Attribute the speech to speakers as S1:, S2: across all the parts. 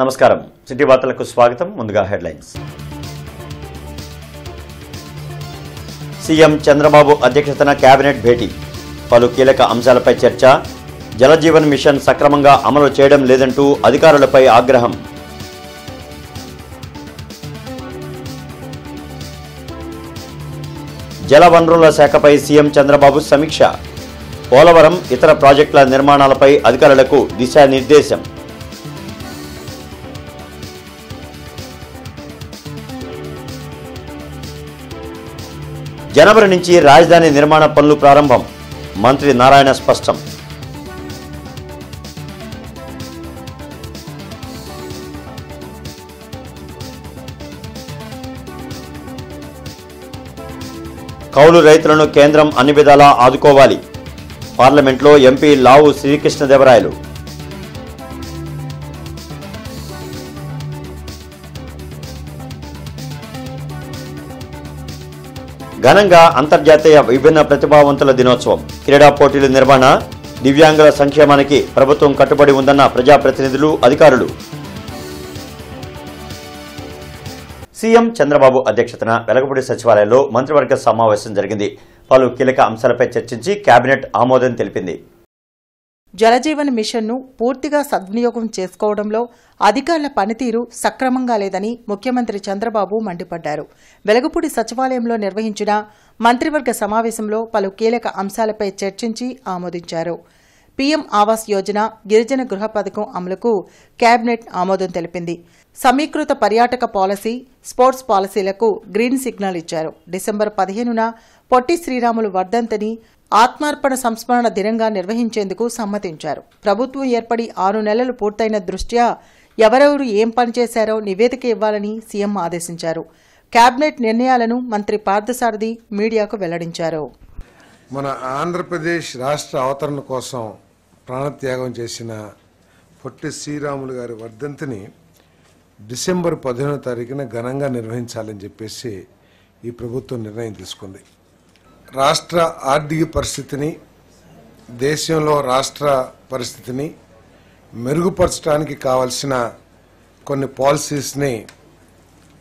S1: నమస్కారం సిటీ వార్తలకు స్వాగతం. ముందుగా హెడ్లైన్స్. సీఎం చంద్రబాబు అధ్యక్షతన కేబినెట్ భేటీ, పలు కీలక అంశాలపై చర్చ. జలజీవన్ మిషన్ సక్రమంగా అమలు చేయడం లేదంటూ అధికారులపై ఆగ్రహం. జలవనరుల శాఖపై సీఎం చంద్రబాబు సమీక్ష. పోలవరం ఇతర ప్రాజెక్టుల నిర్మాణాలపై అధికారులకు దిశానిర్దేశం. జనవరి నుంచి రాజధాని నిర్మాణ పనులు ప్రారంభం, మంత్రి నారాయణ స్పష్టం. కౌలు రైతులను కేంద్రం అన్ని విధాలా ఆదుకోవాలి, పార్లమెంట్లో ఎంపీ లావు శ్రీకృష్ణదేవరాయలు. ఘనంగా అంతర్జాతీయ విభిన్న ప్రతిభావంతుల దినోత్సవం. క్రీడా పోటీల నిర్వహణ, దివ్యాంగుల సంక్షేమానికి ప్రభుత్వం కట్టుబడి ఉందన్న ప్రజాప్రతినిధులు, అధికారులు. సీఎం చంద్రబాబు అధ్యక్షతన వెలగపూడి సచివాలయంలో మంత్రివర్గ సమావేశం జరిగింది. పలు కీలక అంశాలపై చర్చించి కేబినెట్ ఆమోదం తెలిపింది.
S2: జలజీవన్ మిషన్ను పూర్తిగా సద్వినియోగం చేసుకోవడంలో అధికారుల పనితీరు సక్రమంగా లేదని ముఖ్యమంత్రి చంద్రబాబు మండిపడ్డారు. వెలగపూడి సచివాలయంలో నిర్వహించిన మంత్రివర్గ సమావేశంలో పలు కీలక అంశాలపై చర్చించి ఆమోదించారు. పీఎం ఆవాస్ యోజన, గిరిజన గృహ పథకం అమలుకు కేబినెట్ ఆమోదం తెలిపింది. సమీకృత పర్యాటక పాలసీ, స్పోర్ట్స్ పాలసీలకు గ్రీన్ సిగ్నల్ ఇచ్చారు. డిసెంబర్ 15న పొట్టి శ్రీరాములు వర్ధంతిని ఆత్మార్పణ సంస్మరణ దినంగా నిర్వహించేందుకు సమ్మతించారు. ప్రభుత్వం ఏర్పడి 6 నెలలు పూర్తయిన దృష్ట్యా ఎవరెవరు ఏం పనిచేశారో నివేదిక ఇవ్వాలని సీఎం ఆదేశించారు. కేబినెట్ నిర్ణయాలను మంత్రి పార్థసారథి మీడియాకు వెల్లడించారు.
S3: మన ఆంధ్రప్రదేశ్ రాష్ట్ర అవతరణ కోసం ప్రాణత్యాగం చేసిన పొట్టి శ్రీరాములు గారి వర్ధంతిని డిసెంబర్ 15వ తారీఖున ఘనంగా నిర్వహించాలని చెప్పేసి ఈ ప్రభుత్వం నిర్ణయం తీసుకుంది. రాష్ట్ర ఆర్థిక పరిస్థితిని, దేశంలో రాష్ట్ర పరిస్థితిని మెరుగుపరచడానికి కావలసిన కొన్ని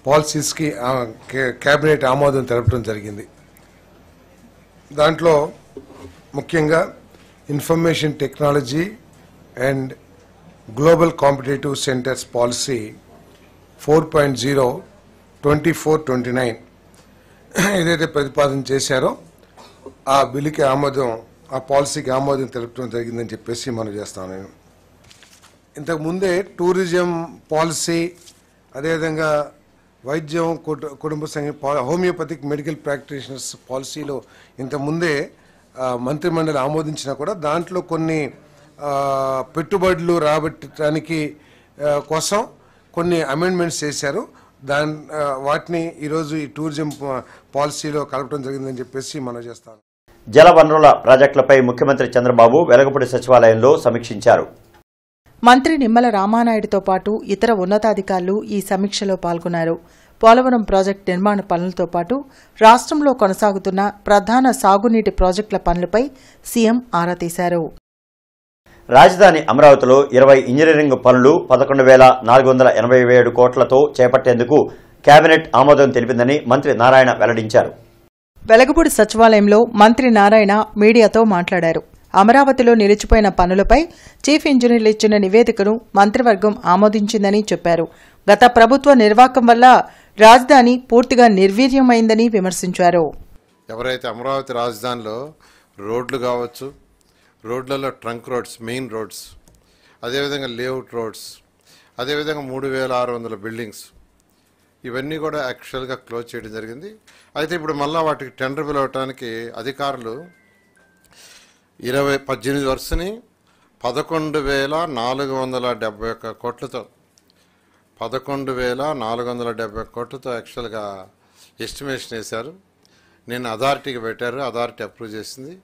S3: పాలసీస్కి కేబినెట్ ఆమోదం తెలపడం జరిగింది. దాంట్లో ముఖ్యంగా information technology and global competitive centres policy 4.0 2429 ఏదైతే ప్రతిపాదన చేశారో ఆ బిల్లుకి ఆ పాలసీకి ఆమోదం తెలపడం జరిగిందని చెప్పేసి మనం చేస్తాను. నేను ఇంతకుముందే టూరిజం పాలసీ, అదేవిధంగా వైద్యం, కుటుంబ హోమియోపతిక్ మెడికల్ ప్రాక్టీషనర్స్ పాలసీలో ఇంతకుముందే మంత్రిమండలి ఆమోదించినా కూడా దాంట్లో కొన్ని పెట్టుబడులు రాబట్టడానికి కోసం కొన్ని అమెండ్మెంట్స్ చేశారు. వాటిని ఈరోజు ఈ టూరిజం పాలసీలో కలపడం జరిగిందని చెప్పేసి మనం చేస్తాను.
S1: జల వనరుల ప్రాజెక్టులపై ముఖ్యమంత్రి చంద్రబాబు వెలగపూడి సచివాలయంలో సమీక్షించారు.
S2: మంత్రి నిమ్మల రామానాయుడుతో పాటు ఇతర ఉన్నతాధికారులు ఈ సమీక్షలో పాల్గొన్నారు. పోలవరం ప్రాజెక్టు నిర్మాణ పనులతో పాటు రాష్ట్రంలో కొనసాగుతున్న ప్రధాన సాగునీటి ప్రాజెక్టుల పనులపై సీఎం ఆరా తీశారు.
S1: రాజధాని అమరావతిలో 20 ఇంజనీరింగ్ పనులు 11,487 కోట్లతో చేపట్టేందుకు కేబినెట్ ఆమోదం తెలిపిందని మంత్రి నారాయణ వెల్లడించారు.
S2: వెలగపూడి సచివాలయంలో మంత్రి నారాయణ మీడియాతో మాట్లాడారు. అమరావతిలో నిలిచిపోయిన పనులపై చీఫ్ ఇంజనీర్లు ఇచ్చిన నివేదికను మంత్రివర్గం ఆమోదించిందని చెప్పారు. గత ప్రభుత్వ నిర్వాకం వల్ల రాజధాని పూర్తిగా నిర్వీర్యమైందని విమర్శించారు.
S4: ఎవరైతే అమరావతి రాజధానిలో రోడ్లు కావచ్చు, రోడ్లలో ట్రంక్ రోడ్స్, మెయిన్ రోడ్స్, అదేవిధంగా లేఅవుట్ రోడ్స్, అదేవిధంగా 3,600 బిల్డింగ్స్, ఇవన్నీ కూడా యాక్చువల్గా క్లోజ్ చేయడం జరిగింది. అయితే ఇప్పుడు మళ్ళీ వాటికి టెండర్ పిలవటానికి అధికారులు 18 వరుసని 11,471 కోట్లతో 11,470 కోట్లతో యాక్చువల్గా ఎస్టిమేషన్ వేశారు. నేను అథారిటీకి పెట్టారు, అథారిటీ అప్రూవ్ చేసింది.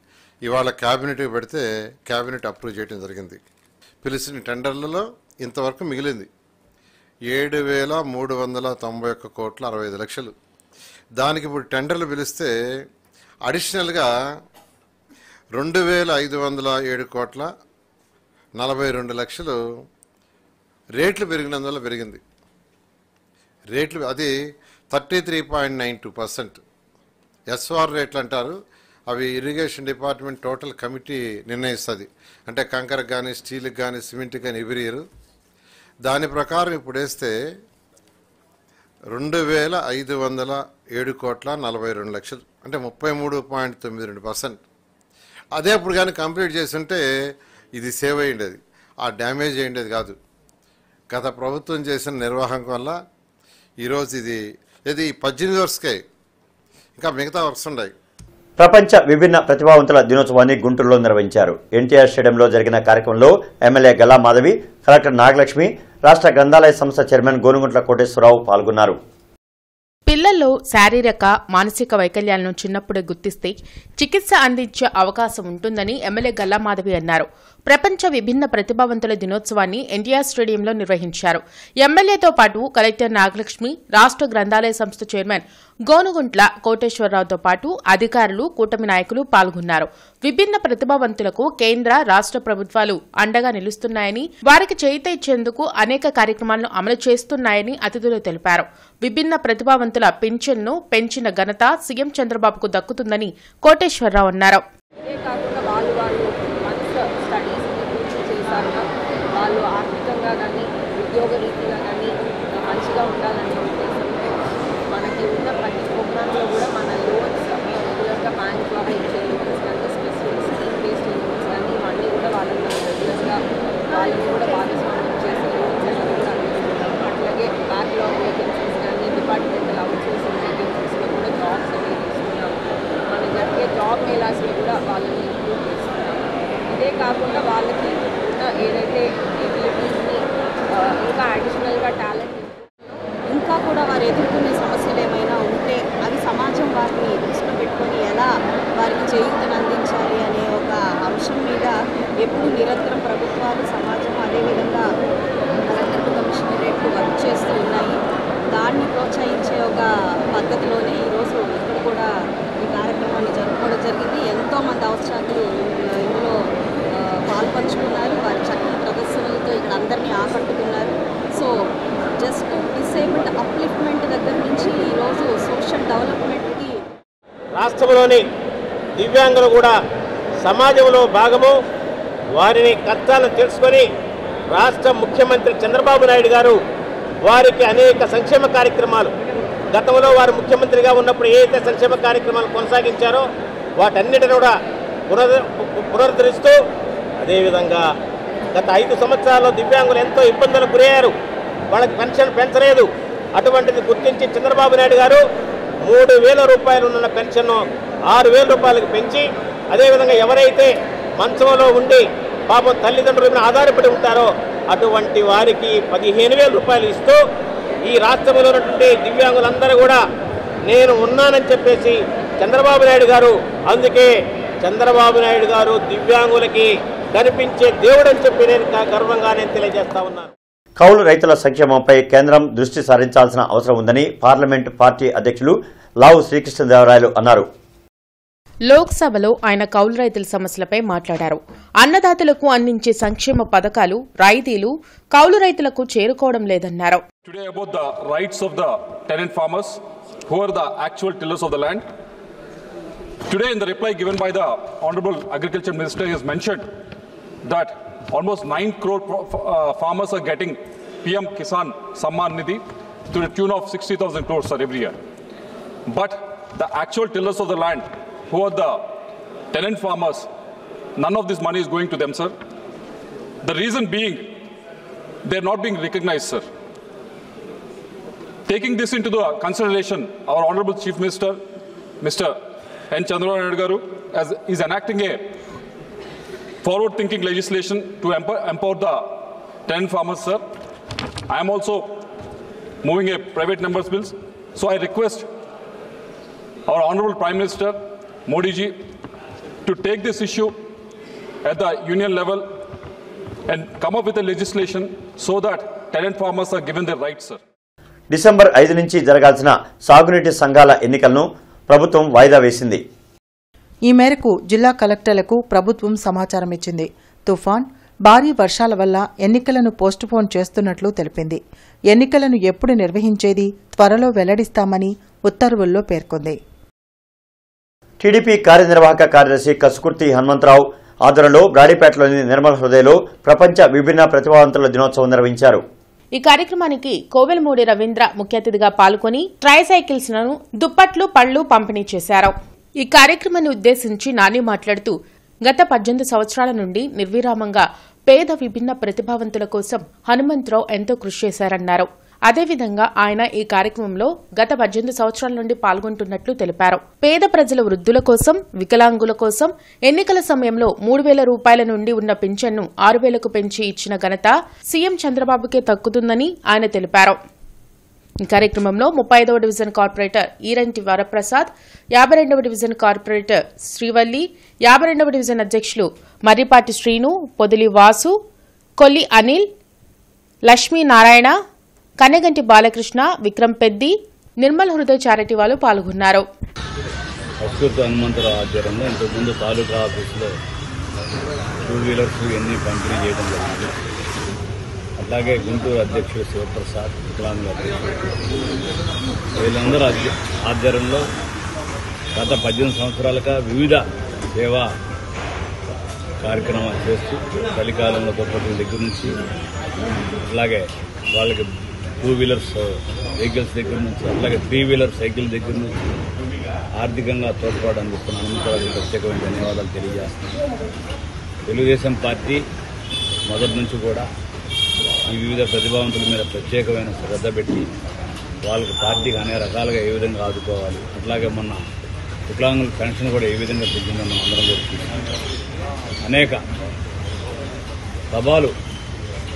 S4: ఇవాళ క్యాబినెట్కి పెడితే క్యాబినెట్ అప్రూవ్ చేయడం జరిగింది. పిలిచిన టెండర్లలో ఇంతవరకు మిగిలింది 7,391 కోట్ల 65 లక్షలు. దానికి ఇప్పుడు టెండర్లు పిలిస్తే అడిషనల్గా 2,507 కోట్ల 42 లక్షలు రేట్లు పెరిగినందువల్ల పెరిగింది. రేట్లు అది 33.92%. ఎస్ఆర్ రేట్లు అంటారు, అవి ఇరిగేషన్ డిపార్ట్మెంట్ టోటల్ కమిటీ నిర్ణయిస్తుంది. అంటే కంకరకు కానీ, స్టీల్కి కానీ, సిమెంట్కి కానీ ఎవ్రీ ఇయర్. దాని ప్రకారం ఇప్పుడు వేస్తే 2,507,42,00,000, అంటే 33.92%. అదే ఇప్పుడు కానీ కంప్లీట్ చేసి ఉంటే ఇది సేవ్ అయ్యిండేది, ఆ డ్యామేజ్ అయ్యిండేది కాదు. గత ప్రభుత్వం చేసిన నిర్వాహకం వల్ల ఈరోజు ఇది 18 వర్క్స్కే, ఇంకా మిగతా వర్క్స్ ఉన్నాయి.
S1: ప్రపంచ విభిన్న ప్రతిభావంతుల దినోత్సవాన్ని గుంటూరులో నిర్వహించారు. ఎన్టీఆర్ స్టేడియంలో జరిగిన కార్యక్రమంలో ఎమ్మెల్యే గల్లా మాధవి, కలెక్టర్ నాగలక్ష్మి, రాష్ట్ర గ్రంథాలయ సంస్థ చైర్మన్ గోనుగుంట్ల కోటేశ్వరరావు పాల్గొన్నారు.
S5: పిల్లల్లో శారీరక మానసిక వైకల్యాలను చిన్నప్పుడే గుర్తిస్తే చికిత్స అందించే అవకాశం ఉంటుందని ఎమ్మెల్యే గల్లా మాధవి అన్నారు. ప్రపంచ విభిన్న ప్రతిభావంతుల దినోత్సవాన్ని ఎన్టీఆర్ స్టేడియంలో నిర్వహించారు. ఎమ్మెల్యేతో పాటు కలెక్టర్ నాగలక్ష్మి, రాష్ట్ర గ్రంథాలయ సంస్థ చైర్మన్ గోనుగుంట్ల కోటేశ్వరరావుతో పాటు అధికారులు, కూటమి నాయకులు పాల్గొన్నారు. విభిన్న ప్రతిభావంతులకు కేంద్ర, రాష్ట్ర ప్రభుత్వాలు అండగా నిలుస్తున్నాయని, వారికి చేయూత ఇచ్చేందుకు అనేక కార్యక్రమాలను అమలు చేస్తున్నాయని అతిథులు తెలిపారు. విభిన్న ప్రతిభావంతుల పింఛన్ను పెంచిన ఘనత సీఎం చంద్రబాబుకు దక్కుతుందని కోటేశ్వరరావు అన్నారు.
S6: వాళ్ళు ఆర్థికంగా కానీ, ఉద్యోగ రీతిగా కానీ మంచిగా ఉండాలనే ఉద్దేశంతో మనకి ఉన్న ప్రతి ప్రోగ్రాంలో కూడా మన లోన్స్, రెగ్యులర్గా బ్యాంక్ ద్వారా ఇచ్చే లోన్స్ కానీ, స్పెసిఫిక్ స్కీమ్ బేస్డ్ లోన్స్ కానీ, ఇవన్నీ కూడా వాళ్ళని రెగ్యులర్గా వాళ్ళని కూడా భాగస్వామ్యం చేసే లోన్స్ అన్నీ కూడా అందిస్తున్నాం. అట్లాగే బ్యాక్లాగ్ వేకెన్సీస్ కానీ, డిపార్ట్మెంటల్ అవుట్సోర్సింగ్ వేకెన్సీస్లో కూడా జాబ్స్ అనేవి ఇస్తున్నాం. మన జరిగే జాబ్ మేళాస్లో కూడా వాళ్ళని ఇంక్లూడ్ చేస్తున్నాం. ఇదే కాకుండా వాళ్ళకి ఏదైతే ఎబిలిటీస్ని ఇంకా అడిషనల్గా టాలెంట్, ఇంకా కూడా వారు ఎదుర్కొనే సమస్యలు ఏమైనా ఉంటే అవి సమాజం వారిని దృష్టిలో పెట్టుకొని ఎలా వారికి చేయూతను అందించాలి అనే ఒక అంశం మీద ఎప్పుడు నిరంతరం ప్రభుత్వాలు, సమాజం, అదేవిధంగా కలెక్టర్ కమిషనరేట్లు వర్క్ చేస్తూ ఉన్నాయి. దాన్ని ప్రోత్సహించే ఒక పద్ధతిలోనే ఈరోజు ఇక్కడ కూడా ఈ కార్యక్రమాన్ని జరుపుకోవడం జరిగింది. ఎంతోమంది అవసరాలు ఇందులో పాల్పంచుకున్నారు. వారి చక్కని ప్రదర్శనలతో ఇక్కడ అందరినీ ఆకట్టుకున్నారు. సో జస్ట్ డిసేబుల్డ్ అప్లిఫ్ట్మెంట్ దగ్గర నుంచి ఈరోజు సోషల్ డెవలప్మెంట్కి
S7: రాష్ట్రంలోని దివ్యాంగులు కూడా సమాజంలో భాగము. వారిని కష్టాలను తెలుసుకొని రాష్ట్ర ముఖ్యమంత్రి చంద్రబాబు నాయుడు గారు వారికి అనేక సంక్షేమ కార్యక్రమాలు, గతంలో వారు ముఖ్యమంత్రిగా ఉన్నప్పుడు ఏదైతే సంక్షేమ కార్యక్రమాలు కొనసాగించారో వాటన్నిటిని కూడా పునరుద్ధరిస్తూ, అదేవిధంగా గత 5 సంవత్సరాల్లో దివ్యాంగులు ఎంతో ఇబ్బందులకు గురయ్యారు. వాళ్ళకి పెన్షన్ పెంచలేదు. అటువంటిది గుర్తించి చంద్రబాబు నాయుడు గారు 3,000 రూపాయలు ఉన్న పెన్షన్ను 6,000 రూపాయలకు పెంచి, అదేవిధంగా ఎవరైతే మంచంలో ఉండి పాపం తల్లిదండ్రుల మీద ఆధారపడి ఉంటారో అటువంటి వారికి 15,000 రూపాయలు ఇస్తూ ఈ రాష్ట్రంలో ఉన్నటువంటి దివ్యాంగులందరూ కూడా నేను ఉన్నానని చెప్పేసి చంద్రబాబు నాయుడు గారు, అందుకే చంద్రబాబు నాయుడు గారు దివ్యాంగులకి కనిపించే దేవుడని చెప్పి నేను గర్వంగా తెలియజేస్తా ఉన్నాను.
S1: కౌలు రైతుల సంక్షేమంపై కేంద్రం దృష్టి సారించాల్సిన అవసరం ఉందని పార్లమెంటు పార్టీ అధ్యక్షులు లావు శ్రీకృష్ణదేవరాయలు అన్నారు.
S5: లోక్సభలో ఆయన కౌలు రైతుల సమస్యలపై మాట్లాడారు. అన్నదాతలకు అందించే సంక్షేమ పథకాలు, రాయితీలు కౌలు రైతులకు చేరుకోవడం లేదన్నారు.
S8: Today about the rights of the tenant farmers who are the actual tillers of the land. Today in the reply given by the Honorable Agriculture Minister, he has mentioned that almost 9 crore farmers are getting PM Kisan Samman Nidhi to the tune of 60,000 crores every year. But the actual tillers of the land, who are the tenant farmers, none of this money is going to them, sir. The reason being, they are not being recognized, sir. Taking this into the consideration, our Honorable Chief Minister, Mr. N. Chandrababu Naidu Garu, is enacting a forward-thinking legislation to empower the tenant farmers, sir. I am also moving a private numbers bills. So I request our Honorable Prime Minister, Modi ji, to take this issue at the union level and come up with a legislation so that tenant farmers are given their rights, sir.
S1: December 5 నుంచి జరగాల్సిన సాగునీటి సంఘాల ఎన్నికలను ప్రభుత్వం వాయిదా వేసింది.
S2: ఈ మేరకు జిల్లా కలెక్టర్లకు ప్రభుత్వం సమాచారం ఇచ్చింది. తుఫాన్, భారీ వర్షాల వల్ల ఎన్నికలను పోస్టుపోన్ చేస్తున్నట్లు తెలిపింది. ఎన్నికలను ఎప్పుడు నిర్వహించేది త్వరలో వెల్లడిస్తామని ఉత్తర్వుల్లో పేర్కొంది.
S1: టీడీపీ కార్యనిర్వాహక కార్యదర్శి కసుకుర్తి హనుమంతరావు ఆధ్వర్యంలో బ్రాడీపేటలోని నిర్మల్ హృదయలో ప్రపంచ విభిన్న ప్రతిభావంతుల దినోత్సవం నిర్వహించారు.
S5: ఈ కార్యక్రమానికి కోవెలమూడి రవీంద్ర ముఖ్య అతిథిగా పాల్గొని ట్రైసైకిల్స్ ను దుప్పట్లు పళ్లు పంపిణీ చేశారు. ఈ కార్యక్రమాన్ని ఉద్దేశించి నాని మాట్లాడుతూ గత 18 సంవత్సరాల నుండి నిర్విరామంగా పేద విభిన్న ప్రతిభావంతుల కోసం హనుమంతరావు ఎంతో కృషి చేశారన్నారు. అదేవిధంగా ఆయన ఈ కార్యక్రమంలో గత 18 సంవత్సరాల నుండి పాల్గొంటున్నట్లు తెలిపారు. పేద ప్రజల వృద్ధుల కోసం, వికలాంగుల కోసం ఎన్నికల సమయంలో 3,000 రూపాయల నుండి ఉన్న పింఛన్ను 6,000కు పెంచి ఇచ్చిన ఘనత సీఎం చంద్రబాబుకే దక్కుతుందని ఆయన తెలిపారు. ఈ కార్యక్రమంలో 35వ డివిజన్ కార్పొరేటర్ ఈరంటి వరప్రసాద్, 52వ డివిజన్ కార్పొరేటర్ శ్రీవల్లి, 52వ డివిజన్ అధ్యక్షులు మర్రిపాటి శ్రీను, పొదిలి వాసు, కొల్లి అనిల్, లక్ష్మీనారాయణ, కన్నెగంటి బాలకృష్ణ, విక్రమ్ పెద్ది, నిర్మల్ హృదయ చారిటీ వాళ్ళు పాల్గొన్నారు.
S9: హనుమంతరావు ఆధ్వర్యంలో ఇంతకుముందు తాలూకా ఆఫీసులో 2 వీలర్స్ ఎన్ని పంపిణీ చేయడం జరిగింది. అలాగే గుంటూరు అధ్యక్షుడు శివప్రసాద్, వికలాంగుల అధ్యక్షుడు, వీళ్ళందరూ ఆధ్వర్యంలో గత 18 సంవత్సరాలుగా వివిధ సేవా కార్యక్రమాలు చేస్తూ చలికాలంలో దుప్పట్ల దగ్గర నుంచి అలాగే వాళ్ళకి 2 వీలర్స్ వెహికల్స్ దగ్గర నుంచి అలాగే 3 వీలర్ సైకిల్ దగ్గర నుంచి ఆర్థికంగా తోడ్పాటు అందిస్తున్న హనుమంతరావుకి ప్రత్యేకమైన ధన్యవాదాలు తెలియజేస్తున్నాను. తెలుగుదేశం పార్టీ మొదటి నుంచి కూడా ఈ వివిధ ప్రతిభావంతుల మీద ప్రత్యేకమైన శ్రద్ధ పెట్టి వాళ్ళకి పార్టీకి అనేక రకాలుగా ఏ విధంగా ఆదుకోవాలి, అట్లాగే మొన్న వికలాంగుల పెన్షన్ కూడా ఏ విధంగా పెంచిందో మనం అందరం కూడా చూసుకుంటాం. అనేక సభలు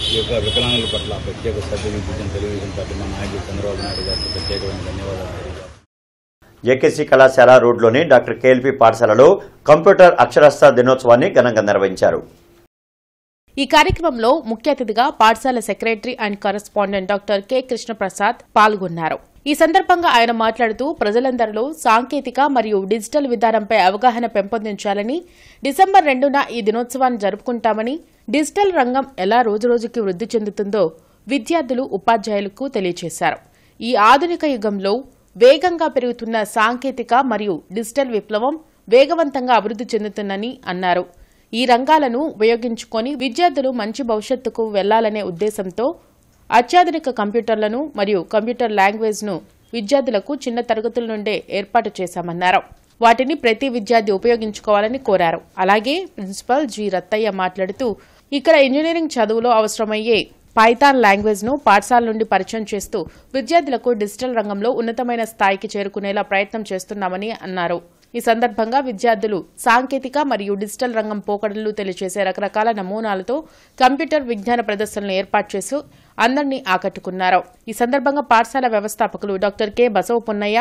S9: ఈ యొక్క వికలాంగుల పట్ల ప్రత్యేక శ్రద్ధ చూపించిన తెలుగుదేశం పార్టీ మా నాయకుడు చంద్రబాబు నాయుడు గారికి ప్రత్యేకమైన ధన్యవాదాలు తెలియజేస్తాం.
S1: ఏకేసీ కళాశాల రోడ్లోని డాక్టర్ కేఎల్పీ పాఠశాలలో కంప్యూటర్ అక్షరాస్యత దినోత్సవాన్ని ఘనంగా నిర్వహించారు.
S5: ఈ కార్యక్రమంలో ముఖ్య అతిథిగా పాఠశాల secretary and correspondent doctor K Krishnaprasad పాల్గొన్నారు. ఈ సందర్భంగా ఆయన మాట్లాడుతూ ప్రజలందరిలో సాంకేతిక మరియు డిజిటల్ విధానంపై అవగాహన పెంపొందించాలని, డిసెంబర్ 2న ఈ దినోత్సవాన్ని జరుపుకుంటామని, డిజిటల్ రంగం ఎలా రోజురోజుకి వృద్ధి చెందుతుందో విద్యార్థులు, ఉపాధ్యాయులకు తెలియజేశారు. ఈ ఆధునిక యుగంలో వేగంగా పెరుగుతున్న సాంకేతిక మరియు డిజిటల్ విప్లవం వేగవంతంగా అభివృద్ధి చెందుతుందని అన్నారు. ఈ రంగాలను ఉపయోగించుకొని విద్యార్థులు మంచి భవిష్యత్తుకు వెళ్లాలనే ఉద్దేశంతో అత్యాధునిక కంప్యూటర్లను మరియు కంప్యూటర్ లాంగ్వేజ్ ను విద్యార్థులకు చిన్న తరగతుల నుండే ఏర్పాటు చేశామన్నారు. వాటిని ప్రతి విద్యార్థి ఉపయోగించుకోవాలని కోరారు. అలాగే ప్రిన్సిపల్ జి రత్తయ్య మాట్లాడుతూ ఇక్కడ ఇంజనీరింగ్ చదువులో అవసరమయ్యే పైథాన్ లాంగ్వేజ్ ను పాఠశాల నుండి పరిచయం చేస్తూ విద్యార్థులకు డిజిటల్ రంగంలో ఉన్నతమైన స్థాయికి చేరుకునేలా ప్రయత్నం చేస్తున్నామని అన్నారు. ఈ సందర్భంగా విద్యార్థులు సాంకేతిక మరియు డిజిటల్ రంగం పోకడలు తెలియజేసే రకరకాల నమూనాలతో కంప్యూటర్ విజ్ఞాన ప్రదర్శనలు ఏర్పాటు చేస్తూ అందరినీ ఆకట్టుకున్నారు. ఈ సందర్భంగా పాఠశాల వ్యవస్థాపకులు doctor K Basava Punnaiah,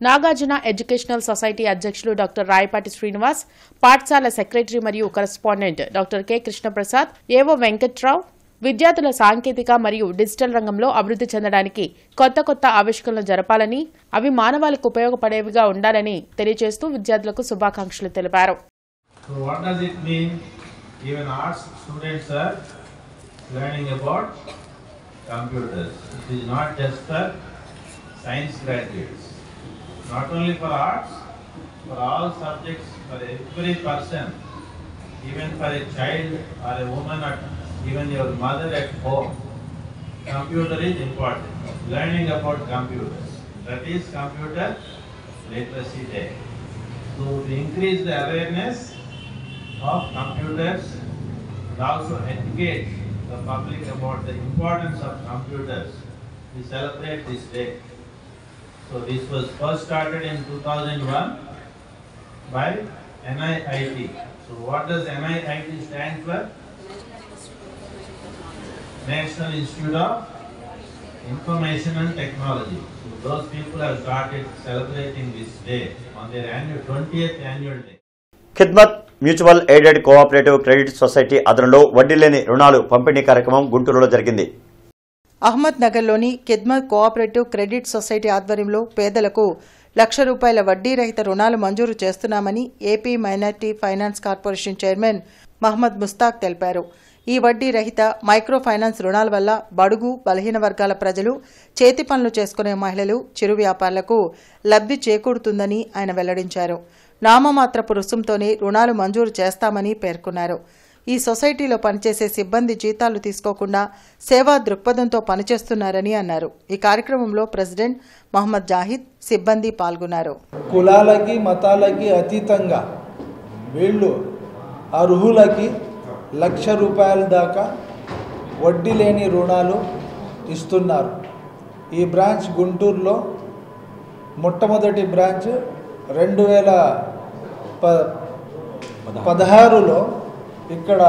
S5: Nagarjuna educational society అధ్యక్షులు డాక్టర్ రాయపాటి శ్రీనివాస్, పాఠశాల సెక్రటరీ మరియు కరెస్పాండెంట్ డాక్టర్ కె కృష్ణప్రసాద్, ఏవో వెంకట్రావు విద్యార్థుల సాంకేతిక మరియు డిజిటల్ రంగంలో అభివృద్ధి చెందడానికి కొత్త కొత్త ఆవిష్కరణలు జరపాలని, అవి మానవాళికి ఉపయోగపడేవిగా ఉండాలని తెలియజేస్తూ విద్యార్థులకు శుభాకాంక్షలు తెలిపారు.
S10: Even your mother at home, computer is important. Learning about computers, that is Computer Literacy Day. So to increase the awareness of computers and also educate the public about the importance of computers, we celebrate this day. So this was first started in 2001 by NIIT. So what does NIIT stand for? National Institute of Information and Technology. So those people have started celebrating this day on their 20th annual day.
S1: Khidmat mutual aided cooperative credit society ఆధ్వర్యంలో వడ్డీ లేని రుణాలు పంపిణీ కార్యక్రమం గుంటూరులో జరిగింది.
S2: అహ్మద్ నగర్లోని Khidmat cooperative credit society ఆధ్వర్యంలో పేదలకు ₹1,00,000 వడ్డీ రహిత రుణాలు మంజూరు చేస్తున్నామని AP minority finance corporation chairman Mohammed Mushtaq తెలిపారు. ఈ వడ్డీ రహిత మైక్రో ఫైనాన్స్ రుణాల వల్ల బడుగు బలహీన వర్గాల ప్రజలు, చేతి పనులు చేసుకునే మహిళలు, చిరు వ్యాపారులకు లబ్ధి చేకూరుతుందని ఆయన వెల్లడించారు. నామమాత్రపు రుసుంతోనే రుణాలు మంజూరు చేస్తామని పేర్కొన్నారు. ఈ సొసైటీలో పనిచేసే సిబ్బంది జీతాలు తీసుకోకుండా సేవా దృక్పథంతో పనిచేస్తున్నారని అన్నారు. ఈ కార్యక్రమంలో ప్రెసిడెంట్ మహమ్మద్ జాహిద్, సిబ్బంది పాల్గొన్నారు.
S11: కులాలకి మతాలకి అతీతంగా వీళ్ళు అర్హులకి ₹1,00,000 దాకా వడ్డీ లేని రుణాలు ఇస్తున్నారు. ఈ బ్రాంచ్ గుంటూరులో మొట్టమొదటి బ్రాంచ్ 2016లో ఇక్కడ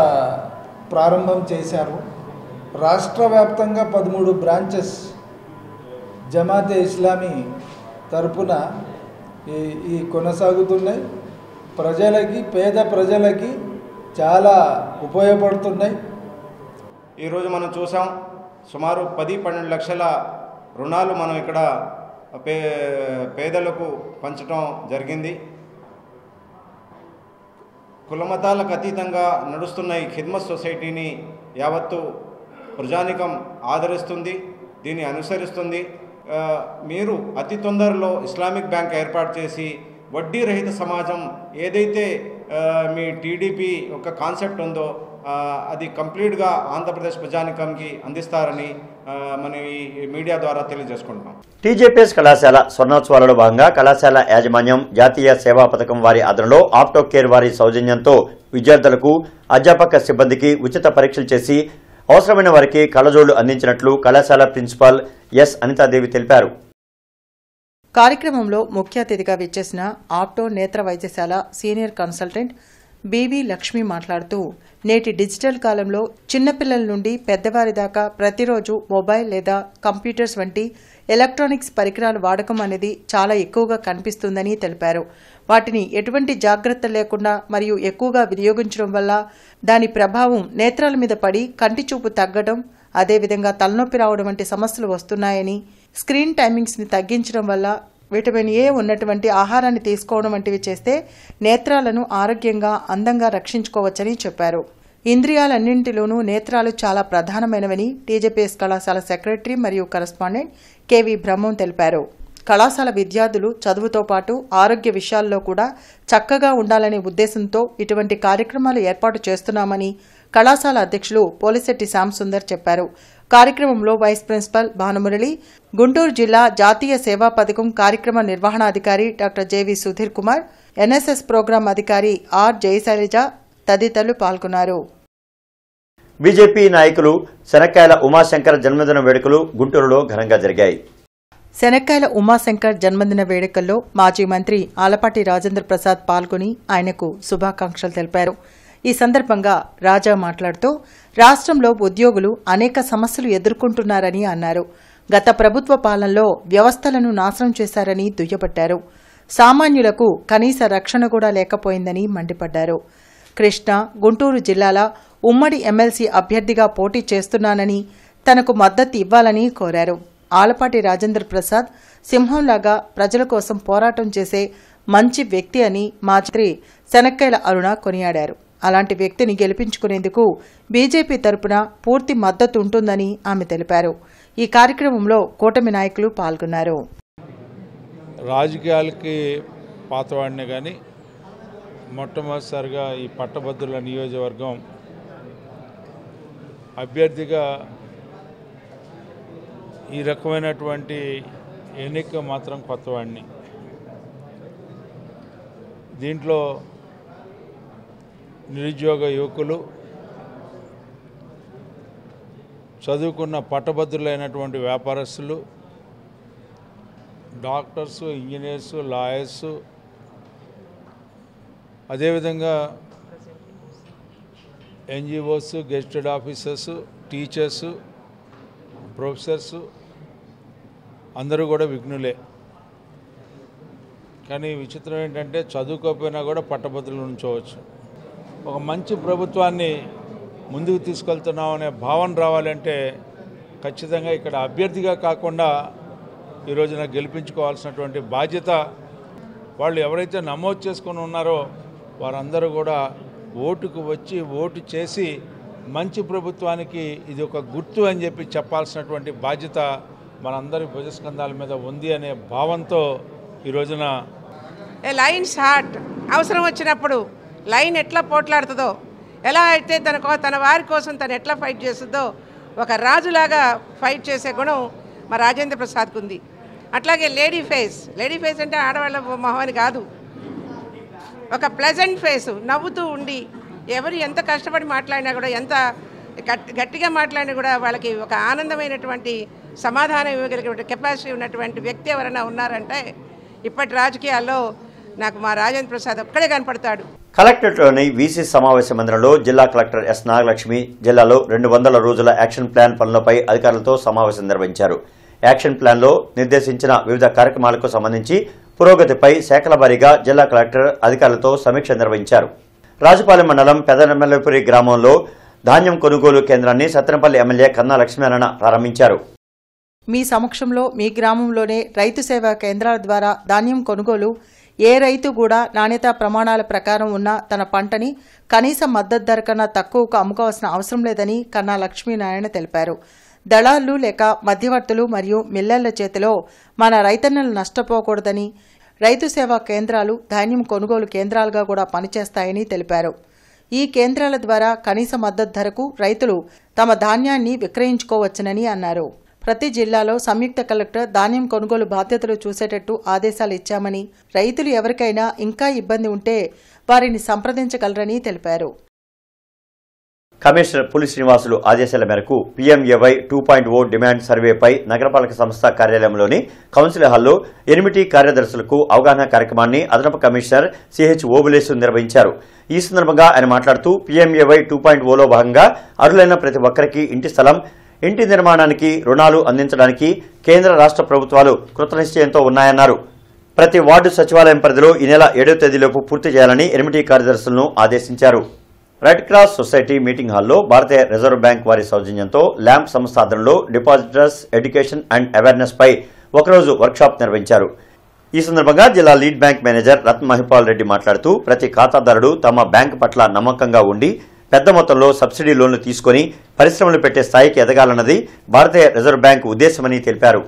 S11: ప్రారంభం చేశారు. రాష్ట్ర వ్యాప్తంగా 13 బ్రాంచెస్ జమాతే ఇస్లామీ తరపున ఈ కొనసాగుతున్నాయి. ప్రజలకి, పేద ప్రజలకి చాలా ఉపయోగపడుతున్నాయి.
S12: ఈరోజు మనం చూసాం, సుమారు 10-12 లక్షల రుణాలు మనం ఇక్కడ పేదలకు పంచడం జరిగింది. కులమతాలకు అతీతంగా నడుస్తున్న ఈ ఖిద్మత్ సొసైటీని యావత్తు ప్రజానికం ఆదరిస్తుంది, దీన్ని అనుసరిస్తుంది. మీరు అతి తొందరలో ఇస్లామిక్ బ్యాంక్ ఏర్పాటు చేసి వడ్డీ రహిత సమాజం ఏదైతే మీ టీడీపీ ఒక కాన్సెప్ట్ ఉందో అది కంప్లీట్గా ఆంధ్రప్రదేశ్ ప్రజానికంకి అందిస్తారని మనం ఈ మీడియా ద్వారా తెలియజేసుకుంటున్నాం.
S1: టీజేపీఎస్ కళాశాల స్వర్ణోత్సవాలలో భాగంగా కళాశాల యాజమాన్యం జాతీయ సేవా పథకం వారి ఆధ్వర్యంలో ఆప్టో కేర్ వారి సౌజన్యంతో విద్యార్థులకు, అధ్యాపక సిబ్బందికి ఉచిత పరీక్షలు చేసి అవసరమైన వారికి కళ్లజోళ్లు అందించినట్లు కళాశాల ప్రిన్సిపాల్ ఎస్ అనితాదేవి తెలిపారు.
S2: కార్యక్రమంలో ముఖ్య అతిథిగా విచ్చేసిన ఆప్టో నేత్ర వైద్యశాల సీనియర్ కన్సల్టెంట్ బీవీ లక్ష్మి మాట్లాడుతూ, నేటి డిజిటల్ కాలంలో చిన్నపిల్లల నుండి పెద్దవారి దాకా ప్రతిరోజు మొబైల్ లేదా కంప్యూటర్స్ వంటి ఎలక్ట్రానిక్స్ పరికరాల వాడకం అనేది చాలా ఎక్కువగా కనిపిస్తుందని తెలిపారు. వాటిని ఎటువంటి జాగ్రత్త లేకుండా మరియు ఎక్కువగా వినియోగించడం వల్ల దాని ప్రభావం నేత్రాల మీద పడి కంటి చూపు తగ్గడం, అదేవిధంగా తలనొప్పి రావడం వంటి సమస్యలు వస్తున్నాయని, స్క్రీన్ టైమింగ్స్ ని తగ్గించడం వల్ల విటమిన్ ఏ ఉన్నటువంటి ఆహారాన్ని తీసుకోవడం వంటివి చేస్తే నేత్రాలను ఆరోగ్యంగా, అందంగా రక్షించుకోవచ్చని చెప్పారు. ఇంద్రియాలన్నింటిలోనూ నేత్రాలు చాలా ప్రధానమైనవని టీజేపీఎస్ కళాశాల సెక్రటరీ మరియు కరెస్పాండెంట్ కెవి బ్రహ్మం తెలిపారు. కళాశాల విద్యార్థులు చదువుతో పాటు ఆరోగ్య విషయాల్లో కూడా చక్కగా ఉండాలనే ఉద్దేశంతో ఇటువంటి కార్యక్రమాలు ఏర్పాటు చేస్తున్నామని కళాశాల అధ్యక్షులు పోలిశెట్టి శ్యాంసుందర్ చెప్పారు. కార్యక్రమంలో వైస్ ప్రిన్సిపల్ భానుమురళి, గుంటూరు జిల్లా జాతీయ సేవా పథకం కార్యక్రమ నిర్వహణాధికారి doctor JV Sudheer Kumar, NSS programme అధికారి ఆర్ జయశైలజ తదితరులు పాల్గొన్నారు.
S1: బీజేపీ నాయకులు శనక్కాయల ఉమాశంకర్ జన్మదిన వేడుకలు గుంటూరులో ఘనంగా జరిగాయి.
S2: శనక్కాయల ఉమాశంకర్ జన్మదిన వేడుకల్లో మాజీ మంత్రి ఆలపాటి రాజేంద్ర ప్రసాద్ పాల్గొని ఆయనకు శుభాకాంక్షలు తెలిపారు. ఈ సందర్భంగా రాజా మాట్లాడుతూ, రాష్ట్రంలో ఉద్యోగులు అనేక సమస్యలు ఎదుర్కొంటున్నారని అన్నారు. గత ప్రభుత్వ పాలనలో వ్యవస్థలను నాశనం చేశారని దుయ్యబట్టారు. సామాన్యులకు కనీస రక్షణ కూడా లేకపోయిందని మండిపడ్డారు. కృష్ణా, గుంటూరు జిల్లాల ఉమ్మడి ఎమ్మెల్సీ అభ్యర్థిగా పోటీ చేస్తున్నానని, తనకు మద్దతు ఇవ్వాలని కోరారు. ఆలపాటి రాజేంద్ర ప్రసాద్ సింహంలాగా ప్రజల కోసం పోరాటం చేసే మంచి వ్యక్తి అని మంత్రి శనక్కాయల అరుణ కొనియాడారు. అలాంటి వ్యక్తిని గెలిపించుకునేందుకు బీజేపీ తరపున పూర్తి మద్దతు ఉంటుందని ఆమె తెలిపారు. ఈ కార్యక్రమంలో కూటమి నాయకులు పాల్గొన్నారు.
S13: రాజకీయాలకి పాతవాడినే కానీ మొట్టమొదటిసారిగా ఈ పట్టభద్రుల నియోజకవర్గం అభ్యర్థిగా ఈ రకమైనటువంటి ఎన్నిక మాత్రం కొత్తవాడిని. దీంట్లో నిరుద్యోగ యువకులు, చదువుకున్న పట్టభద్రులైనటువంటి వ్యాపారస్తులు, డాక్టర్స్, ఇంజనీర్స్, లాయర్స్, అదేవిధంగా ఎన్జిఓస్, గెస్టెడ్ ఆఫీసర్స్, టీచర్స్, ప్రొఫెసర్స్ అందరూ కూడా విఘ్నులే. కానీ విచిత్రం ఏంటంటే చదువుకోకపోయినా కూడా పట్టభద్రులు ఉంచవచ్చు. ఒక మంచి ప్రభుత్వాన్ని ముందుకు తీసుకెళ్తున్నామనే భావన రావాలంటే ఖచ్చితంగా ఇక్కడ అభ్యర్థిగా కాకుండా ఈరోజున గెలిపించుకోవాల్సినటువంటి బాధ్యత వాళ్ళు ఎవరైతే నమోదు చేసుకొని ఉన్నారో వారందరూ కూడా ఓటుకు వచ్చి ఓటు చేసి మంచి ప్రభుత్వానికి ఇది ఒక గుర్తు అని చెప్పి చెప్పాల్సినటువంటి బాధ్యత మనందరి భుజస్కంధాల మీద ఉంది అనే భావంతో ఈ రోజున
S14: లైన్స్ హార్ట్ అవసరం వచ్చినప్పుడు లైన్ ఎట్లా పోట్లాడుతుందో, ఎలా అయితే తన వారి కోసం తను ఎట్లా ఫైట్ చేస్తుందో ఒక రాజులాగా ఫైట్ చేసే గుణం మా రాజేంద్ర ప్రసాద్కు ఉంది. అట్లాగే లేడీ ఫేస్ అంటే ఆడవాళ్ళ మొహమని కాదు, ఒక ప్లెజెంట్ ఫేసు, నవ్వుతూ ఉండి ఎవరు ఎంత కష్టపడి మాట్లాడినా కూడా, ఎంత గట్టిగా మాట్లాడినా కూడా వాళ్ళకి ఒక ఆనందమైనటువంటి సమాధానం ఇవ్వగలిగినటువంటి కెపాసిటీ ఉన్నటువంటి వ్యక్తి ఎవరైనా ఉన్నారంటే ఇప్పటి రాజకీయాల్లో నాకు మా రాజేంద్ర ప్రసాద్ ఒక్కడే కనపడతాడు.
S1: కలెక్టరేట్లోని వీసీ సమావేశ మందిరంలో జిల్లా కలెక్టర్ ఎస్ నాగలక్ష్మి జిల్లాలో 200 రోజుల యాక్షన్ ప్లాన్ పనులపై అధికారులతో సమావేశం నిర్వహించారు. యాక్షన్ ప్లాన్లో నిర్దేశించిన వివిధ కార్యక్రమాలకు సంబంధించి పురోగతిపై శాఖల వారీగా జిల్లా కలెక్టర్ అధికారులతో సమీక్ష నిర్వహించారు. రాజుపాలెం మండలం పెదనెమ్మలపురి గ్రామంలో ధాన్యం కొనుగోలు కేంద్రాన్ని సత్తెనపల్లి ఎమ్మెల్యే కన్నా లక్ష్మీనారాయణ ప్రారంభించారు.
S2: మీ సమక్షంలో మీ గ్రామంలోనే రైతు సేవా కేంద్రాల ద్వారా ధాన్యం కొనుగోలు, ఏ రైతు కూడా నాణ్యతా ప్రమాణాల ప్రకారం ఉన్న తన పంటని కనీస మద్దతు ధర కన్నా తక్కువకు అమ్ముకోవాల్సిన అవసరం లేదని కన్నా లక్ష్మీనారాయణ తెలిపారు. దళార్లు లేక మధ్యవర్తులు మరియు మిల్లర్ల చేతిలో మన రైతన్నలు నష్టపోకూడదని రైతు సేవా కేంద్రాలు ధాన్యం కొనుగోలు కేంద్రాలుగా కూడా పనిచేస్తాయని తెలిపారు. ఈ కేంద్రాల ద్వారా కనీస మద్దతు ధరకు రైతులు తమ ధాన్యాన్ని విక్రయించుకోవచ్చునని అన్నారు. ప్రతి జిల్లాలో సంయుక్త కలెక్టర్ ధాన్యం కొనుగోలు బాధ్యతలు చూసేటట్టు ఆదేశాలు ఇచ్చామని, రైతులు ఎవరికైనా ఇంకా ఇబ్బంది ఉంటే వారిని సంప్రదించగలరని తెలిపారు.
S1: కమిషనర్ పులి శ్రీనివాసులు ఆదేశాల మేరకు పీఎంఏవై 2.0 డిమాండ్ సర్వేపై నగరపాలక సంస్థ కార్యాలయంలోని కౌన్సిల్ హాల్లో 8 కార్యదర్శులకు అవగాహన కార్యక్రమాన్ని అదనపు కమిషనర్ సిహెచ్ ఓబులేసు నిర్వహించారు. ఈ సందర్భంగా ఆయన మాట్లాడుతూ పీఎంఏవై 2.0లో భాగంగా అర్హులైన ప్రతి ఒక్కరికి ఇంటి స్థలం, ఇంటి నిర్మాణానికి రుణాలు అందించడానికి కేంద్ర రాష్ట్ర ప్రభుత్వాలు కృతనిశ్చయంతో ఉన్నాయన్నారు. ప్రతి వార్డు సచివాలయం పరిధిలో ఈ నెల 7వ తేదీలోపు పూర్తి చేయాలని 8 కార్యదర్శులను ఆదేశించారు. రెడ్ క్రాస్ సొసైటీ మీటింగ్ హాల్లో భారతీయ రిజర్వ్ బ్యాంక్ వారి సౌజన్యంతో ల్యాంప్ సంస్థ ఆధ్వర్యంలో డిపాజిటర్స్ ఎడ్యుకేషన్ అండ్ అవేర్నెస్ పై ఒకరోజు వర్క్షాప్ నిర్వహించారు. ఈ సందర్భంగా జిల్లా లీడ్ బ్యాంక్ మేనేజర్ రత్న మహిపాల్ రెడ్డి మాట్లాడుతూ ప్రతి ఖాతాదారుడు తమ బ్యాంకు పట్ల నమ్మకంగా ఉండి పెద్ద మొత్తంలో సబ్సిడీ లోన్లు తీసుకుని పరిశ్రమలు పెట్టే స్థాయికి ఎదగాలన్నది భారతీయ రిజర్వ్ బ్యాంక్ ఉద్దేశమని తెలిపారు.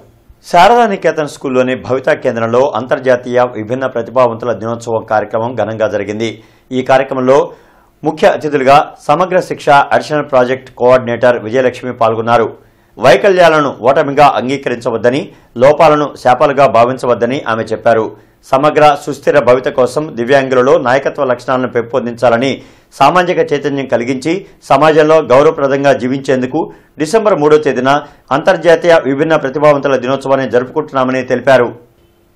S1: శారదా నికేతన్ స్కూల్లోని భవితా కేంద్రంలో అంతర్జాతీయ విభిన్న ప్రతిభావంతుల దినోత్సవం కార్యక్రమం ఘనంగా జరిగింది. ఈ కార్యక్రమంలో ముఖ్య అతిథులుగా సమగ్ర శిక్ష అడిషనల్ ప్రాజెక్ట్ కోఆర్డినేటర్ విజయలక్ష్మి పాల్గొన్నారు. వైకల్యాలను ఓటమిగా అంగీకరించవద్దని, లోపాలను శాపాలుగా భావించవద్దని ఆమె చెప్పారు. సమగ్ర సుస్థిర భవిత కోసం దివ్యాంగులలో నాయకత్వ లక్షణాలను పెంపొందించాలని, సామాజిక చైతన్యం కలిగించి సమాజంలో గౌరవప్రదంగా జీవించేందుకు డిసెంబర్ 3వ తేదీన అంతర్జాతీయ విభిన్న ప్రతిభావంతుల దినోత్సవాన్ని జరుపుకుంటున్నామని తెలిపారు.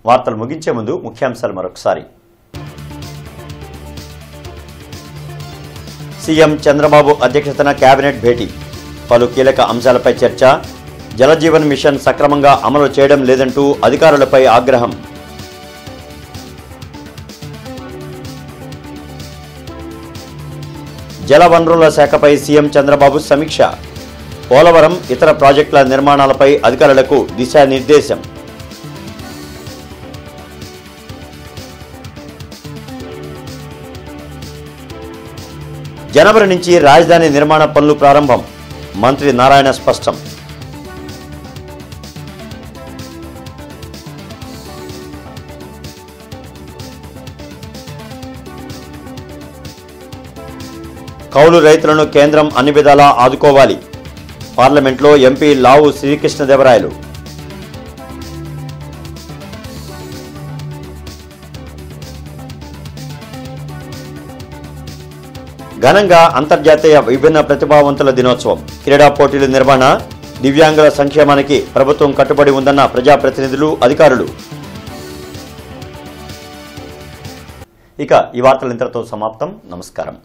S1: వార్తలు ముగించే ముందు ముఖ్యాంశాలు మరొకసారి. సీఎం చంద్రబాబు అధ్యక్షతన కేబినెట్ భేటీ, పలు కీలక అంశాలపై చర్చ. జలజీవన్ మిషన్ సక్రమంగా అమలు చేయడం లేదంటూ అధికారులపై ఆగ్రహం. జలవనరుల శాఖపై సీఎం చంద్రబాబు సమీక్ష. పోలవరం ఇతర ప్రాజెక్టుల నిర్మాణాలపై అధికారులకు దిశానిర్దేశం. జనవరి నుంచి రాజధాని నిర్మాణ పనులు ప్రారంభం, మంత్రి నారాయణ స్పష్టం. కౌలు రైతులను కేంద్రం అన్ని విధాలా ఆదుకోవాలి, పార్లమెంట్లో ఎంపీ లావు శ్రీకృష్ణదేవరాయలు. ఘనంగా అంతర్జాతీయ విభిన్న ప్రతిభావంతుల దినోత్సవం. క్రీడా పోటీల నిర్వహణ, దివ్యాంగుల సంక్షేమానికి ప్రభుత్వం కట్టుబడి ఉందన్న ప్రజాప్రతినిధులు, అధికారులు. ఇక ఈ వార్తలు ఇంతటితో సమాప్తం. నమస్కారం.